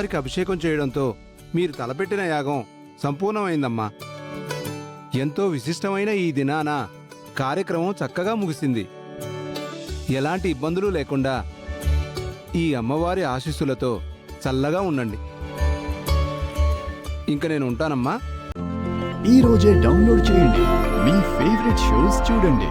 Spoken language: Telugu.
అమ్మవారికి అభిషేకం చేయడంతో మీరు తలపెట్టిన యాగం సంపూర్ణమైందమ్మా. ఎంతో విశిష్టమైన ఈ దినాన కార్యక్రమం చక్కగా ముగిసింది. ఎలాంటి ఇబ్బందులు లేకుండా ఈ అమ్మవారి ఆశీస్సులతో చల్లగా ఉండండి. ఇంక నేను ఉంటానమ్మా. ఈ రోజే డౌన్లోడ్ చేయండి, మీ ఫేవరెట్ షోస్ చూడండి.